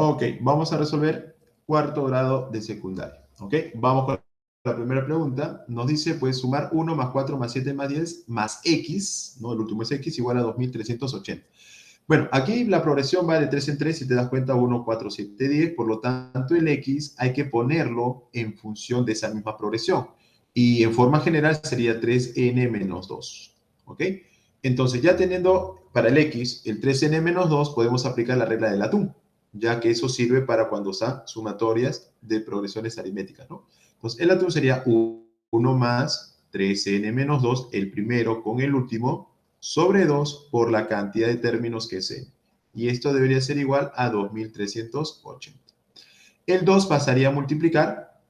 Ok, vamos a resolver cuarto grado de secundaria. Ok, vamos con la primera pregunta. Nos dice, pues, sumar 1 más 4 más 7 más 10 más x, ¿no? El último es x igual a 2380. Bueno, aquí la progresión va de 3 en 3, si te das cuenta, 1, 4, 7, 10. Por lo tanto, el x hay que ponerlo en función de esa misma progresión. Y en forma general sería 3n menos 2. ¿Ok? Entonces, ya teniendo para el x el 3n menos 2, podemos aplicar la regla del atún, ya que eso sirve para cuando son sumatorias de progresiones aritméticas, ¿no? Entonces, el atún sería 1 más 3n menos 2, el primero con el último, sobre 2 por la cantidad de términos que es n. Y esto debería ser igual a 2380. El 2 pasaría a multiplicar,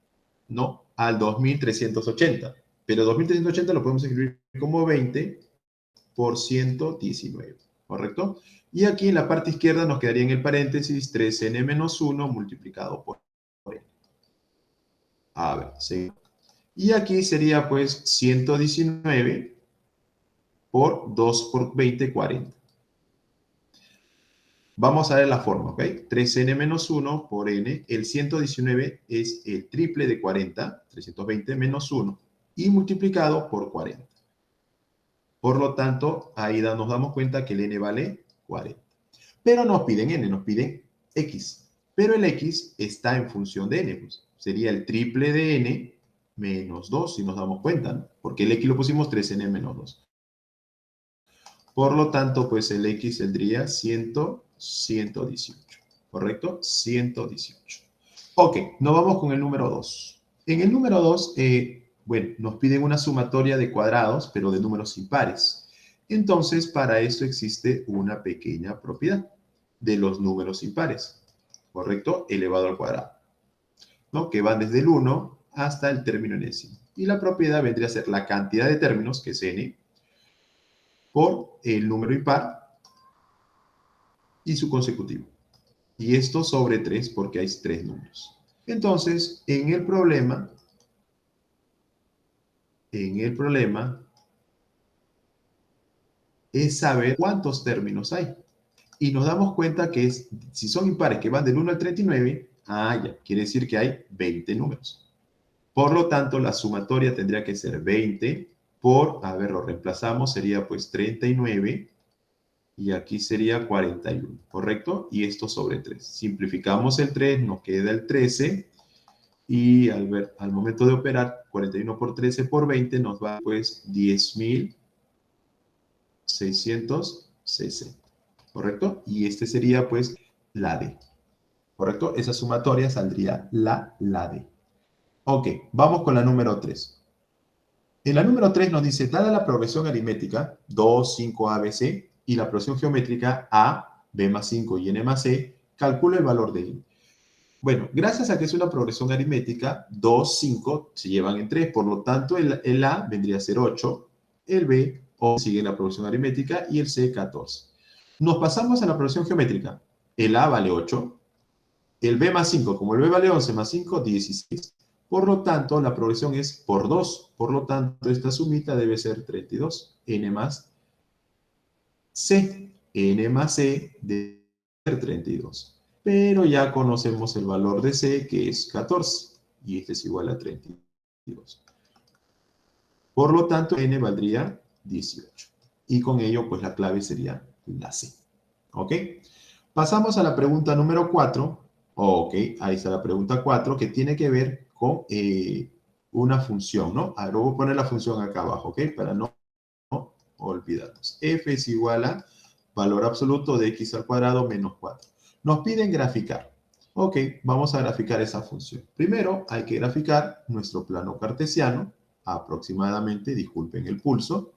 ¿no? Al 2380. Pero 2380 lo podemos escribir como 20 por 119, ¿correcto? Y aquí en la parte izquierda nos quedaría en el paréntesis 3n menos 1 multiplicado por n. A ver, sí. Y aquí sería pues 119 por 2 por 20, 40. Vamos a ver la forma, ¿ok? 3n menos 1 por n. El 119 es el triple de 40, 320 menos 1, y multiplicado por 40. Por lo tanto, ahí nos damos cuenta que el n vale 40. Pero nos piden n, nos piden x. Pero el x está en función de n, pues. Sería el triple de n menos 2, si nos damos cuenta, ¿no? Porque el x lo pusimos 3n menos 2. Por lo tanto, pues el x saldría 118. ¿Correcto? 118. Ok, nos vamos con el número 2. En el número 2, bueno, nos piden una sumatoria de cuadrados, pero de números impares. Entonces, para eso existe una pequeña propiedad de los números impares. ¿Correcto? Elevado al cuadrado, ¿no? Que van desde el 1 hasta el término enésimo. Y la propiedad vendría a ser la cantidad de términos, que es n, por el número impar y su consecutivo. Y esto sobre 3 porque hay 3 números. Entonces, en el problema es saber cuántos términos hay. Y nos damos cuenta que si son impares que van del 1 al 39, ya, quiere decir que hay 20 números. Por lo tanto, la sumatoria tendría que ser 20 por, a ver, lo reemplazamos, sería pues 39 y aquí sería 41, ¿correcto? Y esto sobre 3. Simplificamos el 3, nos queda el 13 y al momento de operar 41 por 13 por 20 nos va pues 10.660, ¿correcto? Y este sería pues la D, ¿correcto? Esa sumatoria saldría la D. Ok, vamos con la número 3. En la número 3 nos dice, dada la progresión aritmética 2, 5, A, B, C y la progresión geométrica A, B más 5 y N más C, calcula el valor de N. Bueno, gracias a que es una progresión aritmética, 2, 5 se llevan en 3, por lo tanto el A vendría a ser 8, el B sigue la progresión aritmética y el C 14. Nos pasamos a la progresión geométrica. El A vale 8, el B más 5, como el B vale 11 más 5, 16. Por lo tanto, la progresión es por 2. Por lo tanto, esta sumita debe ser 32. N más C. N más C debe ser 32. Pero ya conocemos el valor de C, que es 14. Y este es igual a 32. Por lo tanto, N valdría 18. Y con ello, pues la clave sería la C. ¿Ok? Pasamos a la pregunta número 4. Ok, ahí está la pregunta 4, que tiene que ver con una función, ¿no? Ahora voy a poner la función acá abajo, ¿ok? Para no olvidarnos. F es igual a valor absoluto de x al cuadrado menos 4. Nos piden graficar. Ok, vamos a graficar esa función. Primero hay que graficar nuestro plano cartesiano, aproximadamente, disculpen el pulso,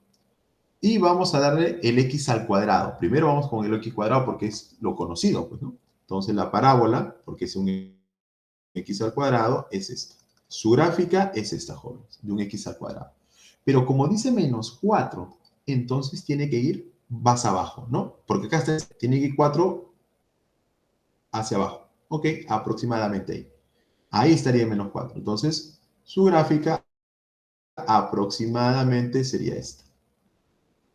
y vamos a darle el x al cuadrado. Primero vamos con el x cuadrado porque es lo conocido, pues, ¿no? Entonces la parábola, porque es un x al cuadrado, es esta. Su gráfica es esta, jóvenes, de un x al cuadrado. Pero como dice menos 4, entonces tiene que ir más abajo, ¿no? Porque acá tiene que ir 4 hacia abajo. Ok, aproximadamente ahí. Ahí estaría menos 4. Entonces, su gráfica aproximadamente sería esta.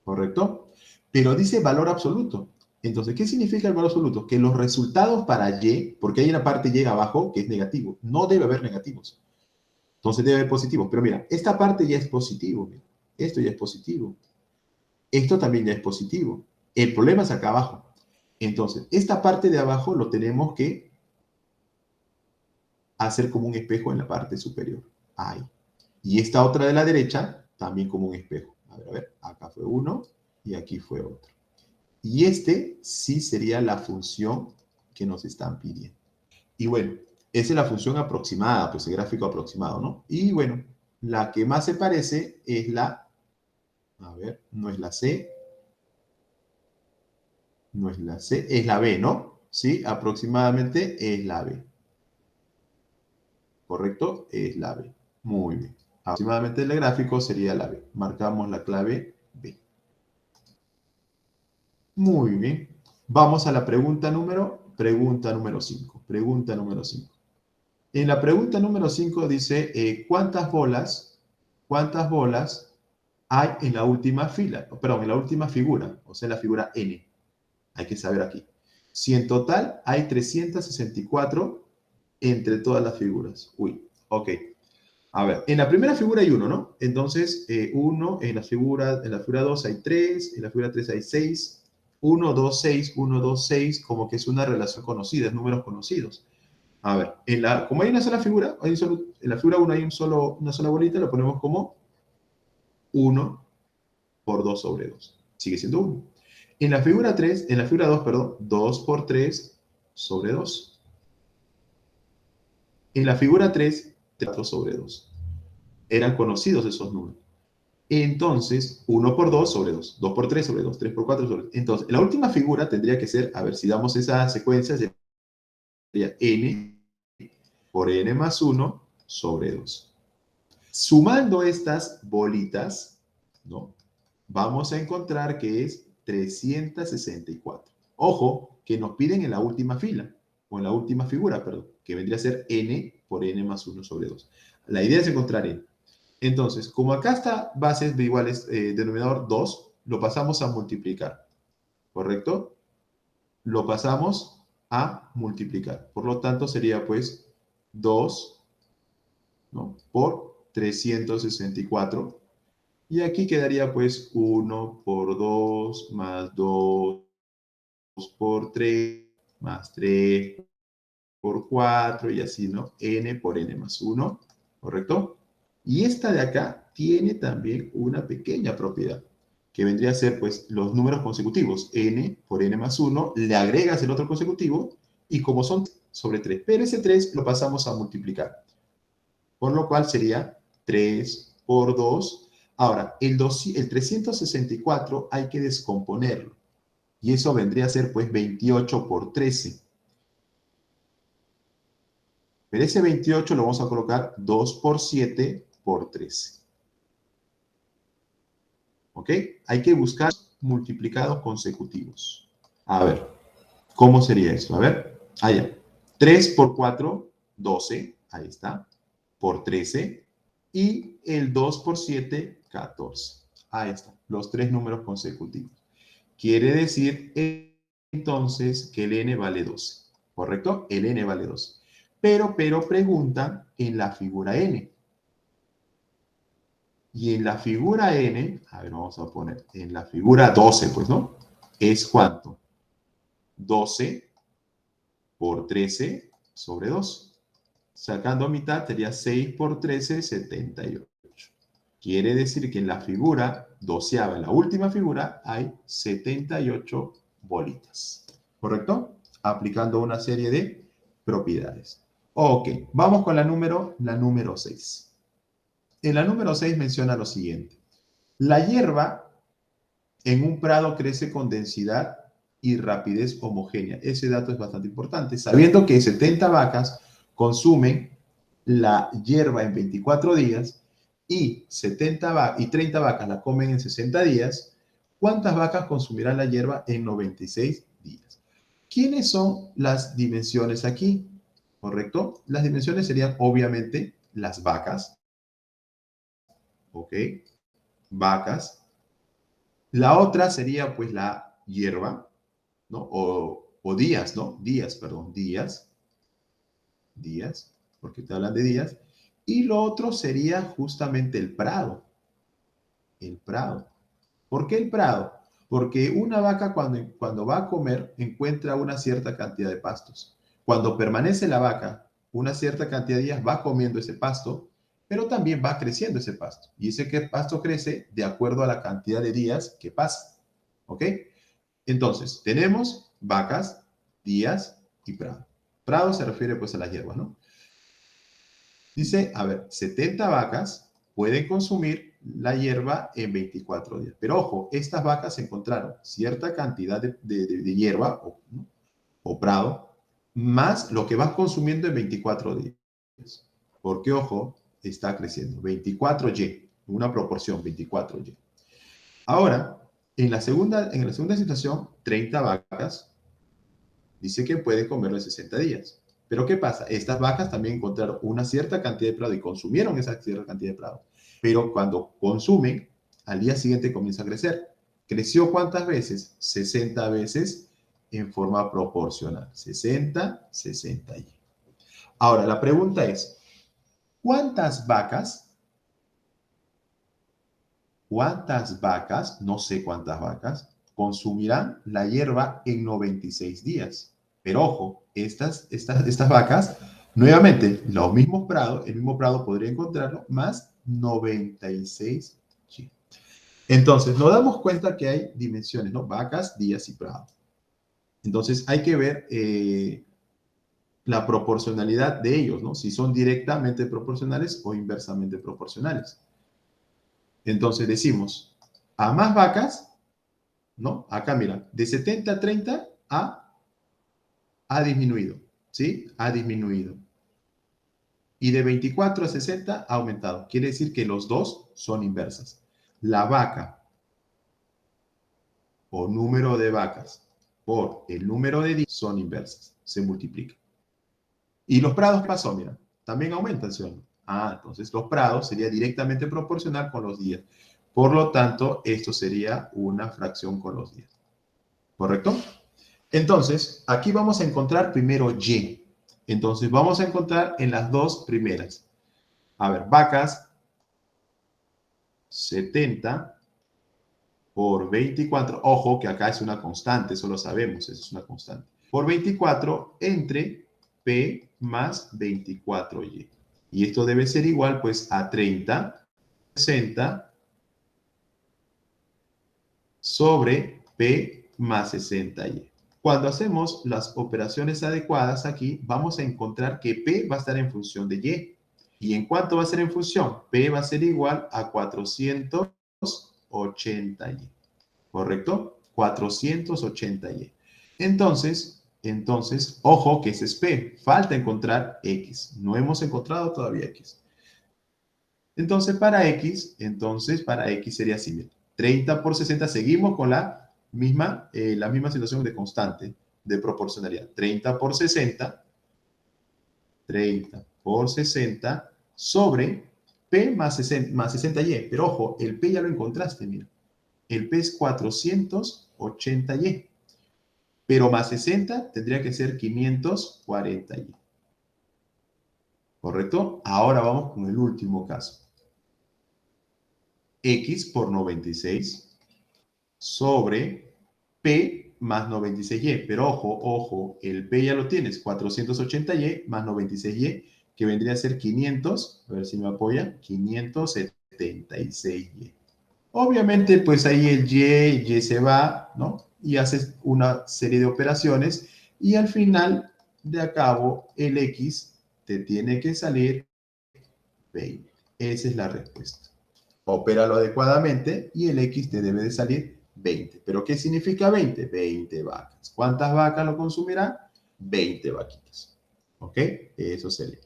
¿Correcto? Pero dice valor absoluto. Entonces, ¿qué significa el valor absoluto? Que los resultados para Y, porque hay una parte Y abajo que es negativo, no debe haber negativos. Entonces debe haber positivos. Pero mira, esta parte ya es positivo. Mira. Esto ya es positivo. Esto también ya es positivo. El problema es acá abajo. Entonces, esta parte de abajo lo tenemos que hacer como un espejo en la parte superior. Ahí. Y esta otra de la derecha también como un espejo. A ver, acá fue uno y aquí fue otro. Y este sí sería la función que nos están pidiendo. Y bueno, esa es la función aproximada, pues el gráfico aproximado, ¿no? Y bueno, la que más se parece es la, a ver, no es la C, no es la C, es la B, ¿no? Sí, aproximadamente es la B. ¿Correcto? Es la B. Muy bien. Aproximadamente el gráfico sería la B. Marcamos la clave B. Muy bien. Vamos a la pregunta número 5. Pregunta número 5. En la pregunta número 5 dice, cuántas bolas hay en la última fila? Perdón, en la última figura, o sea, en la figura N. Hay que saber aquí. Si en total hay 364 entre todas las figuras. Uy, ok. A ver, en la primera figura hay uno, ¿no? Entonces, 1, en la figura 2 hay 3, en la figura 3 hay 6, 1, 2, 6, 1, 2, 6, como que es una relación conocida, es números conocidos. A ver, como hay una sola figura, en la figura 1 hay una sola bolita, lo ponemos como 1 por 2 sobre 2. Sigue siendo 1. En la figura 2, perdón, 2 por 3 sobre 2. En la figura 3, 4 sobre 2. Eran conocidos esos números. Entonces, 1 por 2 sobre 2, 2 por 3 sobre 2, 3 por 4 sobre 2. Entonces, la última figura tendría que ser, a ver, si damos esa secuencia, sería n por n más 1 sobre 2. Sumando estas bolitas, ¿no? Vamos a encontrar que es 364. Ojo, que nos piden en la última fila, o en la última figura, perdón, que vendría a ser n por n más 1 sobre 2. La idea es encontrar n. Entonces, como acá está bases de iguales, denominador 2, lo pasamos a multiplicar, ¿correcto? Lo pasamos a multiplicar. Por lo tanto, sería pues 2, ¿no? Por 364. Y aquí quedaría pues 1 por 2 más 2 por 3 más 3 por 4 y así, ¿no? N por n más 1, ¿correcto? Y esta de acá tiene también una pequeña propiedad, que vendría a ser pues los números consecutivos. N por n más 1, le agregas el otro consecutivo y como son sobre 3, pero ese 3 lo pasamos a multiplicar. Por lo cual sería 3 por 2. Ahora, el 364 hay que descomponerlo. Y eso vendría a ser pues 28 por 13. Pero ese 28 lo vamos a colocar 2 por 7 por 13. ¿Ok? Hay que buscar multiplicados consecutivos. A ver, ¿cómo sería esto? A ver, allá. 3 por 4, 12. Ahí está. Por 13. Y el 2 por 7, 14. Ahí está. Los tres números consecutivos. Quiere decir entonces que el n vale 12. ¿Correcto? El n vale 12. Pero pregunta en la figura n. Y en la figura n, a ver, vamos a poner, en la figura 12, pues, ¿no? ¿Es cuánto? 12 por 13 sobre 2. Sacando a mitad sería 6 por 13, 78. Quiere decir que en la figura doceava, en la última figura, hay 78 bolitas. ¿Correcto? Aplicando una serie de propiedades. Ok, vamos con la número 6. En la número 6 menciona lo siguiente. La hierba en un prado crece con densidad y rapidez homogénea. Ese dato es bastante importante. Sabiendo que 70 vacas consumen la hierba en 24 días y 30 vacas la comen en 60 días, ¿cuántas vacas consumirán la hierba en 96 días? ¿Quiénes son las dimensiones aquí? ¿Correcto? Las dimensiones serían obviamente las vacas. ¿Ok? Vacas. La otra sería pues la hierba. ¿no? O días, ¿no? Días, perdón, días, porque te hablan de días. Y lo otro sería justamente el prado. El prado. ¿Por qué el prado? Porque una vaca cuando va a comer encuentra una cierta cantidad de pastos. Cuando permanece la vaca una cierta cantidad de días va comiendo ese pasto, pero también va creciendo ese pasto. Y ese pasto crece de acuerdo a la cantidad de días que pasa. ¿Ok? Entonces, tenemos vacas, días y prado. Prado se refiere pues a las hierbas, ¿no? Dice, a ver, 70 vacas pueden consumir la hierba en 24 días. Pero ojo, estas vacas encontraron cierta cantidad de hierba ¿no? o prado, más lo que vas consumiendo en 24 días. Porque, ojo, está creciendo. 24Y, una proporción, 24Y. Ahora, en la segunda situación, 30 vacas dice que pueden comerlo en 60 días. Pero ¿qué pasa? Estas vacas también encontraron una cierta cantidad de prado y consumieron esa cierta cantidad de prado. Pero cuando consumen, al día siguiente comienza a crecer. ¿Creció cuántas veces? 60 veces en forma proporcional. 60, 60 y. Ahora, la pregunta es, cuántas vacas, no sé cuántas vacas, consumirán la hierba en 96 días? Pero ojo, estas vacas, nuevamente, los mismos prados, el mismo prado podría encontrarlo, más 96 G. Entonces, nos damos cuenta que hay dimensiones, ¿no? Vacas, días y prado. Entonces, hay que ver la proporcionalidad de ellos, ¿no? Si son directamente proporcionales o inversamente proporcionales. Entonces, decimos, a más vacas, ¿no? Acá, mira, de 70 a 30 ha disminuido, ¿sí? Ha disminuido. Y de 24 a 60 ha aumentado. Quiere decir que los dos son inversas. La vaca o número de vacas por el número de días son inversas. Se multiplican. Y los prados, ¿qué pasó? Mira, también aumentan, ¿sí o no? Entonces los prados sería directamente proporcional con los días. Por lo tanto, esto sería una fracción con los días. ¿Correcto? Entonces, aquí vamos a encontrar primero Y. Entonces, vamos a encontrar en las dos primeras. A ver, vacas, 70 por 24. Ojo que acá es una constante, eso lo sabemos, eso es una constante. Por 24 entre P más 24Y. Y esto debe ser igual pues a 30, 60 sobre P más 60Y. Cuando hacemos las operaciones adecuadas aquí, vamos a encontrar que P va a estar en función de Y. ¿Y en cuánto va a ser en función? P va a ser igual a 480Y. ¿Correcto? 480Y. Entonces, ojo que ese es P. Falta encontrar X. No hemos encontrado todavía X. Entonces, para X sería así. 30 por 60, seguimos con la misma situación de constante, de proporcionalidad. 30 por 60 sobre P más 60Y. Pero ojo, el P ya lo encontraste, mira. El P es 480Y. Pero más 60 tendría que ser 540Y. ¿Correcto? Ahora vamos con el último caso. X por 96 sobre P más 96Y. Pero ojo, el P ya lo tienes, 480Y más 96Y, que vendría a ser 500, a ver si me apoya, 576Y. Obviamente, pues ahí el Y se va, ¿no? Y haces una serie de operaciones y al final de acabo el X te tiene que salir 20. Esa es la respuesta. Opéralo adecuadamente y el X te debe de salir 20. ¿Pero qué significa 20? 20 vacas. ¿Cuántas vacas lo consumirán? 20 vaquitas. ¿Ok? Eso sería.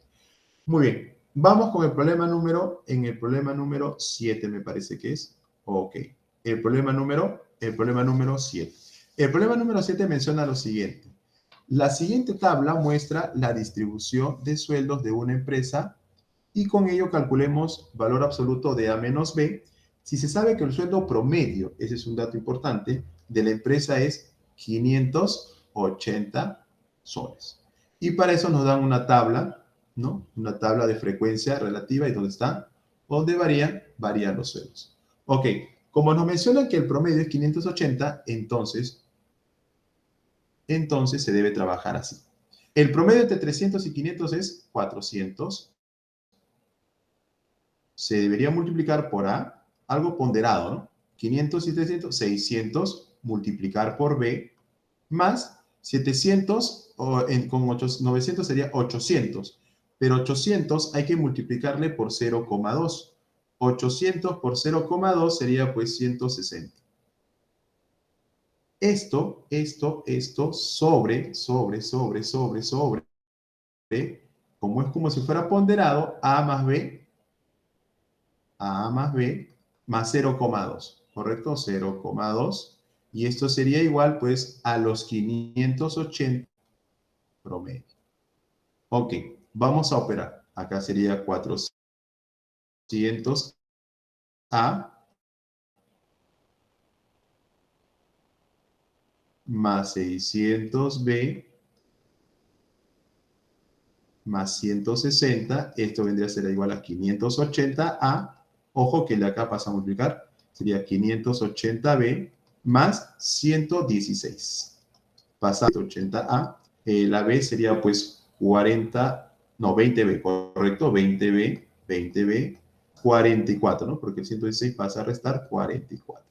Muy bien. Vamos con el problema número 7 me parece que es. Ok. El problema número 7. El problema número 7 menciona lo siguiente. La siguiente tabla muestra la distribución de sueldos de una empresa y con ello calculemos valor absoluto de A menos B. Si se sabe que el sueldo promedio, ese es un dato importante, de la empresa es 580 soles. Y para eso nos dan una tabla, ¿no? Una tabla de frecuencia relativa y dónde está, donde varían los sueldos. Ok, como nos mencionan que el promedio es 580, entonces se debe trabajar así. El promedio entre 300 y 500 es 400. Se debería multiplicar por A, algo ponderado, ¿no? 500 y 300, 600 multiplicar por B, más 700 con 900 sería 800. Pero 800 hay que multiplicarle por 0,2. 800 por 0,2 sería pues 160. Esto sobre, como es como si fuera ponderado, A más B, más 0,2, ¿correcto? 0,2. Y esto sería igual, pues, a los 580 promedio. Ok, vamos a operar. Acá sería 400A más 600B más 160, esto vendría a ser igual a 580A, ojo que de acá pasa a multiplicar, sería 580B más 116. Pasa a 180A, la B sería pues 40, no, 20B, correcto, 20B, 44, ¿no? Porque el 116 pasa a restar 44.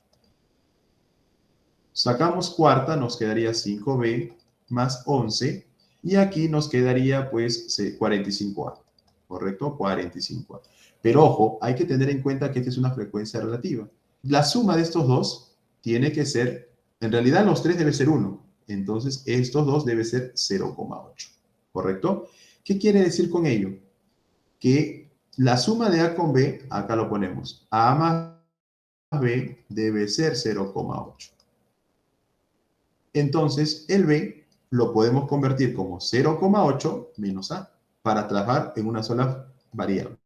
Sacamos cuarta, nos quedaría 5B más 11, y aquí nos quedaría pues 45A, ¿correcto? 45A. Pero ojo, hay que tener en cuenta que esta es una frecuencia relativa. La suma de estos dos tiene que ser, en realidad los tres debe ser 1, entonces estos dos debe ser 0,8, ¿correcto? ¿Qué quiere decir con ello? Que la suma de A con B, acá lo ponemos, A más B debe ser 0,8. Entonces, el B lo podemos convertir como 0,8 menos A para trabajar en una sola variable.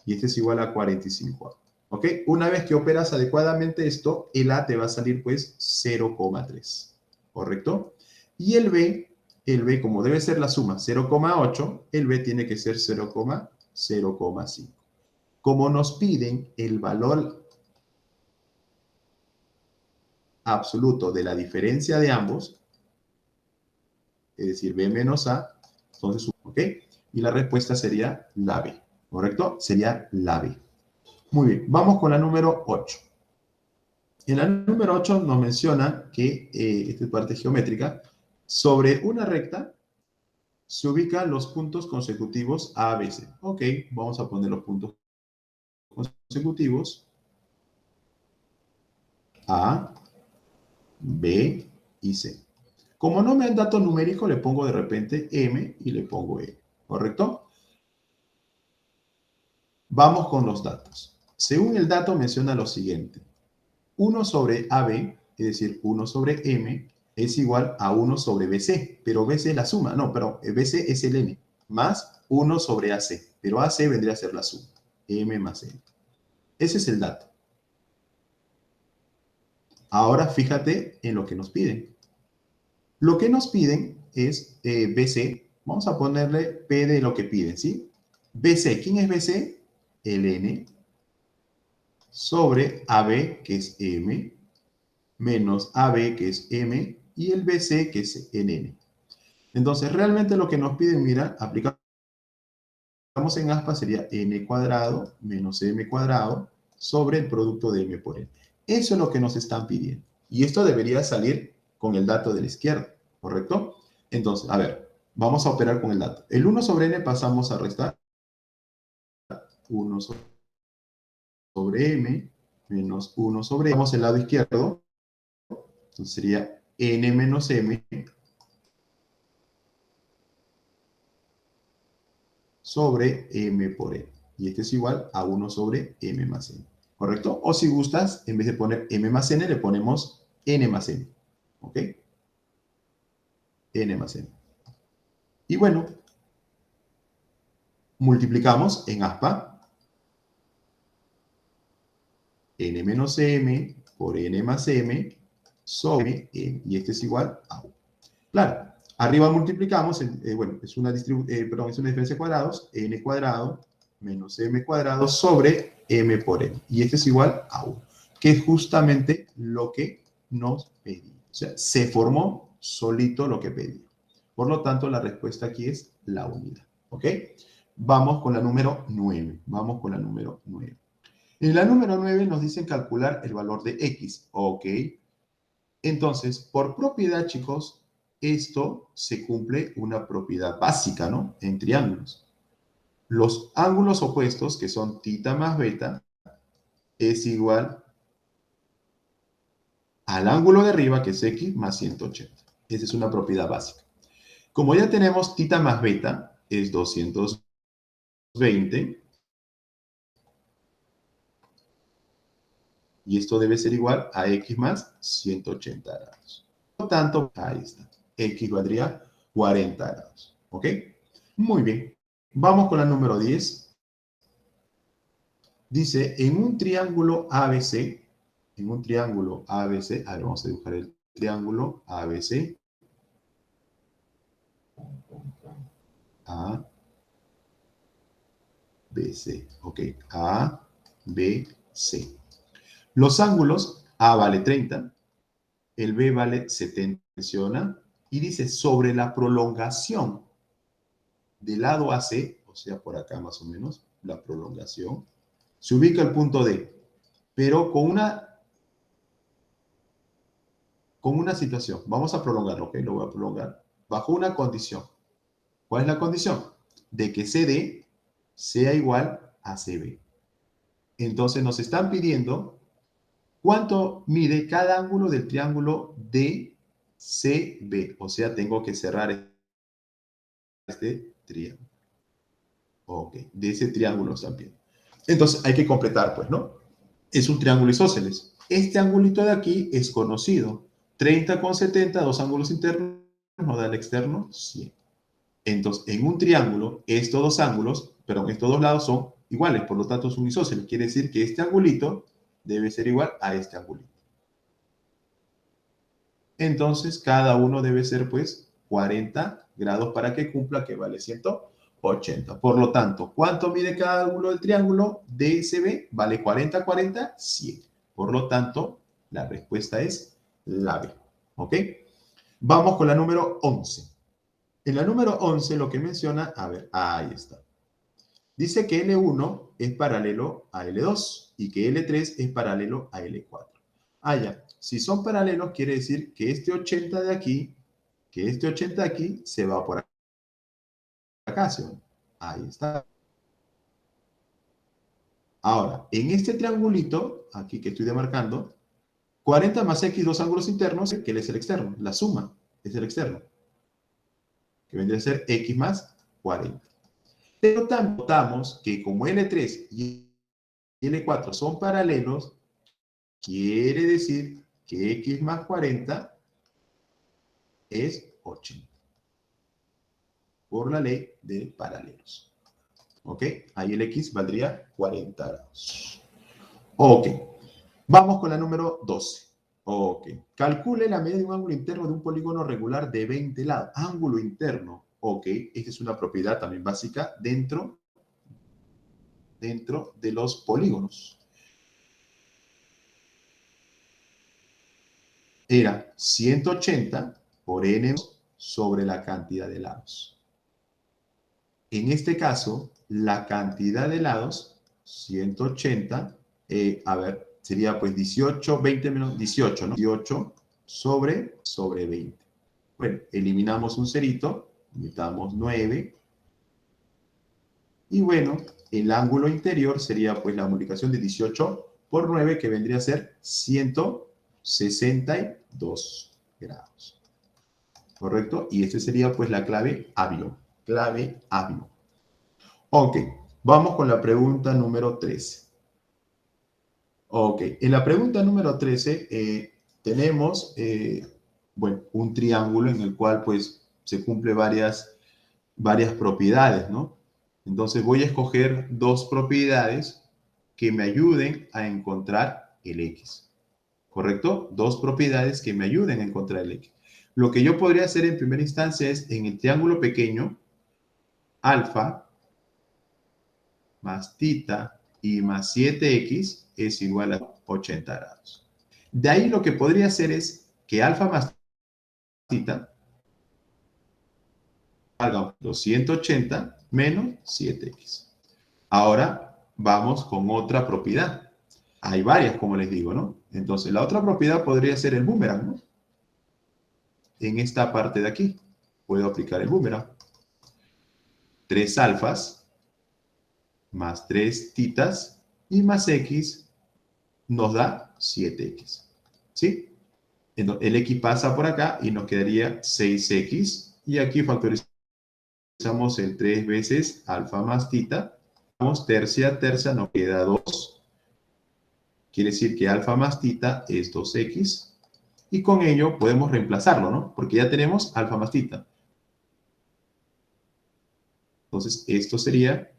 Y este es igual a 45A. ¿Ok? Una vez que operas adecuadamente esto, el A te va a salir pues 0,3. ¿Correcto? Y el B, como debe ser la suma 0,8, el B tiene que ser 0,5. Como nos piden el valor absoluto de la diferencia de ambos, es decir, B menos A, entonces, ¿ok? Y la respuesta sería la B, ¿correcto? Sería la B. Muy bien, vamos con la número 8. En la número 8 nos menciona que, esta es parte geométrica, sobre una recta se ubican los puntos consecutivos A, B, C. Ok, vamos a poner los puntos consecutivos A, B y C. Como no me dan dato numérico, le pongo de repente M y le pongo E, ¿correcto? Vamos con los datos. Según el dato menciona lo siguiente. 1 sobre AB, es decir, 1 sobre M, es igual a 1 sobre BC, pero BC es la suma, no, pero BC es el N, más 1 sobre AC, pero AC vendría a ser la suma, M más N. Ese es el dato. Ahora fíjate en lo que nos piden. Lo que nos piden es BC, vamos a ponerle P de lo que piden, ¿sí? BC, ¿quién es BC? El N sobre AB, que es M, menos AB, que es M, y el BC, que es NN. Entonces, realmente lo que nos piden, mira, aplicamos en aspa, sería N cuadrado menos M cuadrado sobre el producto de M por N. Eso es lo que nos están pidiendo. Y esto debería salir con el dato de la izquierda, ¿correcto? Entonces, a ver, vamos a operar con el dato. El 1 sobre N pasamos a restar 1 sobre M menos 1 sobre M. Vamos al lado izquierdo. Entonces sería N menos M sobre M por N. Y este es igual a 1 sobre M más N. ¿Correcto? O si gustas, en vez de poner M más N, le ponemos N más N. ¿Ok? N más N. Y bueno, multiplicamos en aspa N menos M por N más M sobre n, y este es igual a 1. Claro, arriba multiplicamos, bueno, es una diferencia de cuadrados, n cuadrado menos m cuadrado sobre m por n, y este es igual a 1, que es justamente lo que nos pedía. O sea, se formó solito lo que pedía. Por lo tanto, la respuesta aquí es la unidad. ¿Ok? Vamos con la número 9. Vamos con la número 9. En la número 9 nos dicen calcular el valor de x. ¿Ok? Entonces, por propiedad, chicos, esto se cumple una propiedad básica, ¿no? En triángulos. Los ángulos opuestos, que son θ más beta, es igual al ángulo de arriba, que es x más 180. Esa es una propiedad básica. Como ya tenemos θ más beta, es 220, y esto debe ser igual a x más 180 grados. Por lo tanto, ahí está. X valdría 40 grados. ¿Ok? Muy bien. Vamos con la número 10. Dice, en un triángulo ABC, a ver, vamos a dibujar el triángulo ABC, ABC, ok, ABC. Los ángulos, A vale 30, el B vale 70, menciona, y dice, sobre la prolongación del lado AC, o sea, por acá más o menos, la prolongación, se ubica el punto D, pero con una situación. Vamos a prolongarlo, ¿ok? Lo voy a prolongar. Bajo una condición. ¿Cuál es la condición? De que CD sea igual a CB. Entonces nos están pidiendo cuánto mide cada ángulo del triángulo DCB. O sea, tengo que cerrar este triángulo. Ok, de ese triángulo también. Entonces hay que completar, pues, ¿no? Es un triángulo isósceles. Este angulito de aquí es conocido. 30 con 70, dos ángulos internos, nos da el externo 100. Entonces, en un triángulo, estos dos ángulos, perdón, estos dos lados son iguales, por lo tanto son isósceles. Quiere decir que este angulito debe ser igual a este angulito. Entonces, cada uno debe ser, pues, 40 grados para que cumpla, que vale 180. Por lo tanto, ¿cuánto mide cada ángulo del triángulo? DSB vale 40, 40, 100. Por lo tanto, la respuesta es la B. ¿Ok? Vamos con la número 11. En la número 11 lo que menciona, a ver, ahí está. Dice que L1 es paralelo a L2 y que L3 es paralelo a L4. Ah, ya. Si son paralelos, quiere decir que este 80 de aquí, se va por acá, ¿sí? Ahí está. Ahora, en este triangulito, aquí que estoy demarcando, 40 más X, dos ángulos internos, que es el externo. La suma es el externo, que vendría a ser X más 40. Pero también notamos que como L3 y L4 son paralelos, quiere decir que X más 40 es 80. Por la ley de paralelos. ¿Ok? Ahí el X valdría 40 grados. Ok. Vamos con la número 12. Ok. Calcule la medida de un ángulo interno de un polígono regular de 20 lados. Ángulo interno. Ok. Esta es una propiedad también básica dentro de los polígonos. Era 180 por n sobre la cantidad de lados. En este caso, la cantidad de lados, 180, a ver, sería pues 18, 20 menos 18, ¿no? 18 sobre 20. Bueno, eliminamos un cerito, metamos 9. Y bueno, el ángulo interior sería pues la multiplicación de 18 por 9, que vendría a ser 162 grados. ¿Correcto? Y este sería pues la clave avión. Clave avión. Ok, vamos con la pregunta número 13. Ok, en la pregunta número 13 tenemos, bueno, un triángulo en el cual pues se cumple varias propiedades, ¿no? Entonces voy a escoger dos propiedades que me ayuden a encontrar el X. ¿correcto? Dos propiedades que me ayuden a encontrar el X. Lo que yo podría hacer en primera instancia es, en el triángulo pequeño, alfa más tita y más 7x es igual a 80 grados. De ahí lo que podría hacer es que alfa más tita valga 280 menos 7x. Ahora vamos con otra propiedad. Hay varias, como les digo, ¿no? Entonces, la otra propiedad podría ser el boomerang, ¿no? En esta parte de aquí puedo aplicar el boomerang. 3 alfas más 3 titas y más x nos da 7x. ¿Sí? Entonces, el x pasa por acá y nos quedaría 6x. Y aquí factorizamos el 3 veces alfa más tita. Vamos tercia, tercia, nos queda 2. Quiere decir que alfa más tita es 2x. Y con ello podemos reemplazarlo, ¿no? Porque ya tenemos alfa más tita. Entonces, esto sería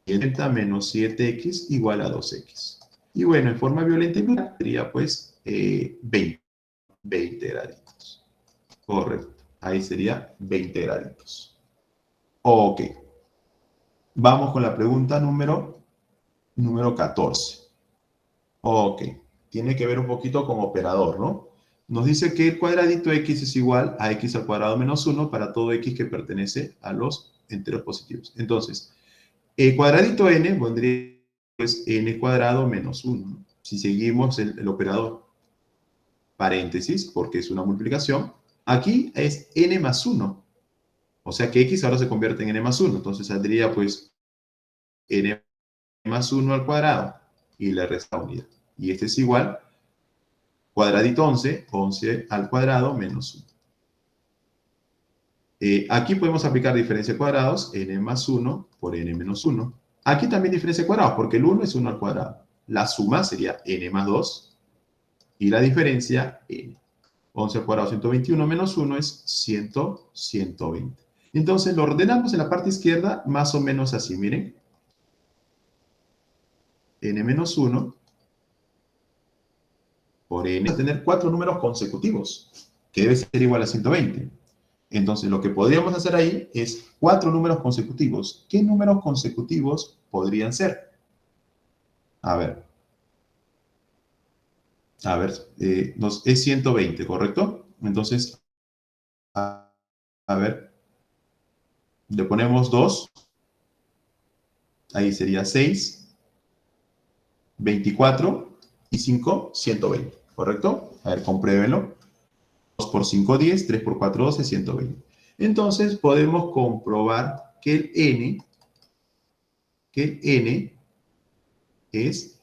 70 menos 7x igual a 2x. Y bueno, en forma violenta y brutal sería pues 20 graditos. Correcto. Ahí sería 20 graditos. Ok. Vamos con la pregunta número 14. Ok. Tiene que ver un poquito con operador, ¿no? Nos dice que el cuadradito x es igual a x al cuadrado menos 1 para todo x que pertenece a los enteros positivos. Entonces, el cuadradito n pondría pues n cuadrado menos 1. Si seguimos el operador paréntesis, porque es una multiplicación, aquí es n más 1. O sea que x ahora se convierte en n más 1. Entonces saldría pues n más 1 al cuadrado y le resta unidad. Y este es igual, cuadradito 11, 11 al cuadrado menos 1. Aquí podemos aplicar diferencia de cuadrados, n más 1 por n menos 1. Aquí también diferencia de cuadrados, porque el 1 es 1 al cuadrado. La suma sería n más 2 y la diferencia n. 11 al cuadrado, 121 menos 1 es 120. Entonces lo ordenamos en la parte izquierda más o menos así, miren. N menos 1 por n. Vamos a tener 4 números consecutivos, que debe ser igual a 120. Entonces, lo que podríamos hacer ahí es 4 números consecutivos. ¿Qué números consecutivos podrían ser? A ver. Es 120, ¿correcto? Entonces, a ver, le ponemos 2. Ahí sería 6, 24 y 5, 120, ¿correcto? A ver, compruébenlo. 2 por 5, 10, 3 por 4, 12, 120. Entonces, podemos comprobar que el n es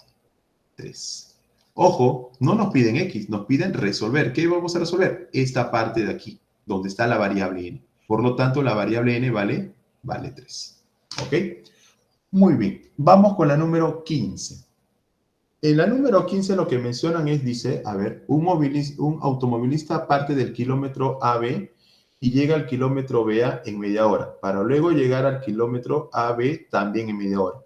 3. Ojo, no nos piden x, nos piden resolver. ¿Qué vamos a resolver? Esta parte de aquí, donde está la variable n. Por lo tanto, la variable n vale 3. ¿Ok? Muy bien. Vamos con la número 15. En la número 15 lo que mencionan es, dice, a ver, un automovilista parte del kilómetro AB y llega al kilómetro BA en media hora, para luego llegar al kilómetro AB también en media hora.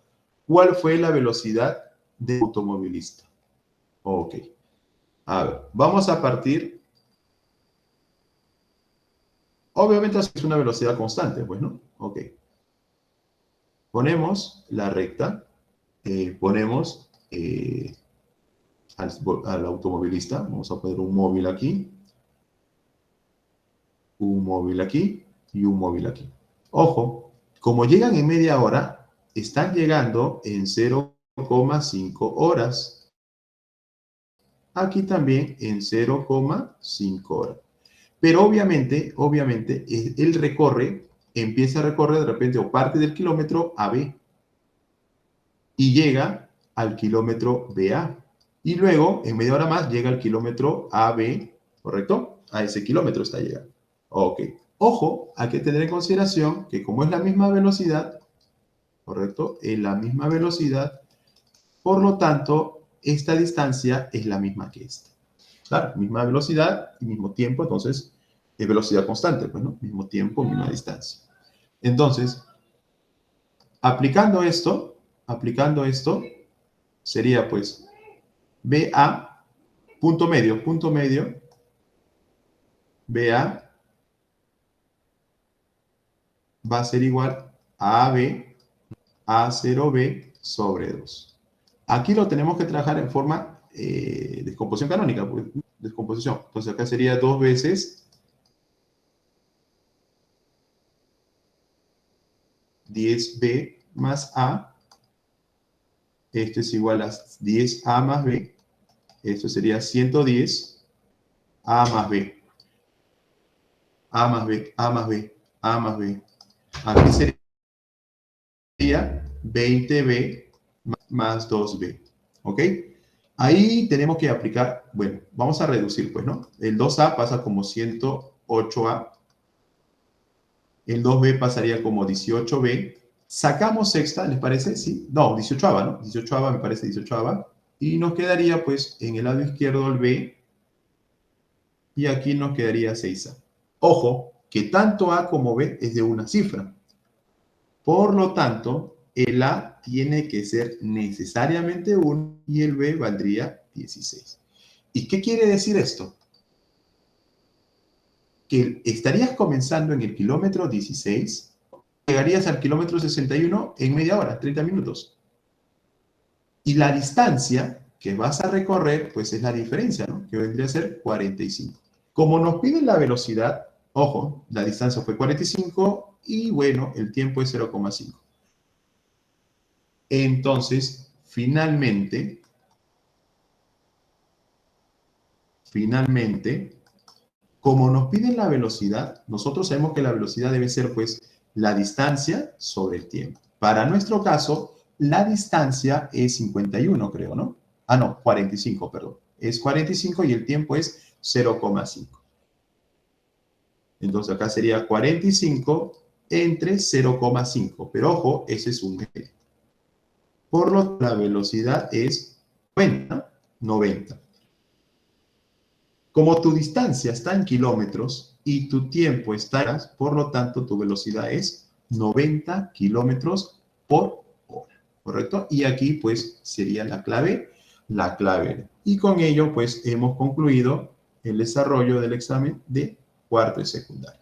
¿Cuál fue la velocidad del automovilista? Ok. A ver, vamos a partir. Obviamente es una velocidad constante, pues, ¿no? Ok. Ponemos la recta, ponemos al automovilista. Vamos a poner un móvil aquí, un móvil aquí y un móvil aquí. Ojo, como llegan en media hora, están llegando en 0,5 horas. Aquí también en 0,5 horas. Pero obviamente, él empieza a recorrer de repente o parte del kilómetro AB y llega al kilómetro BA. Y luego, en media hora más, llega al kilómetro AB, ¿correcto? A ese kilómetro está llegando. Ok. Ojo, hay que tener en consideración que como es la misma velocidad, ¿correcto? Es la misma velocidad, por lo tanto, esta distancia es la misma que esta. Claro, misma velocidad y mismo tiempo, entonces es velocidad constante, pues, ¿no? Mismo tiempo, misma distancia. Entonces, aplicando esto, sería pues BA punto medio, BA va a ser igual a AB, A0B sobre 2. Aquí lo tenemos que trabajar en forma descomposición canónica, pues, descomposición. Entonces acá sería 2 veces 10B más A. Esto es igual a 10A más B. Esto sería 110 A más B. A más B, A más B, A más B. Aquí sería 20B más 2B. ¿Ok? Ahí tenemos que aplicar, bueno, vamos a reducir, pues, ¿no? El 2A pasa como 108A. El 2B pasaría como 18B. Sacamos sexta, ¿les parece? Sí. No, 18ava, ¿no? 18ava me parece 18ava. Y nos quedaría, pues, en el lado izquierdo el B. Y aquí nos quedaría 6A. Ojo, que tanto A como B es de una cifra. Por lo tanto, el A tiene que ser necesariamente 1 y el B valdría 16. ¿Y qué quiere decir esto? Que estarías comenzando en el kilómetro 16, llegarías al kilómetro 61 en media hora, 30 minutos. Y la distancia que vas a recorrer, pues es la diferencia, ¿no? Que vendría a ser 45. Como nos piden la velocidad, ojo, la distancia fue 45 y bueno, el tiempo es 0,5. Entonces, finalmente, como nos piden la velocidad, nosotros sabemos que la velocidad debe ser, pues, la distancia sobre el tiempo. Para nuestro caso, la distancia es 51, creo, ¿no? Ah, no, 45, perdón. Es 45 y el tiempo es 0,5. Entonces, acá sería 45 entre 0,5. Pero, ojo, ese es un medio. Por lo tanto, la velocidad es 90. Como tu distancia está en kilómetros y tu tiempo está, por lo tanto, tu velocidad es 90 kilómetros por hora, ¿correcto? Y aquí, pues, sería la clave. Y con ello, pues, hemos concluido el desarrollo del examen de cuarto y secundario.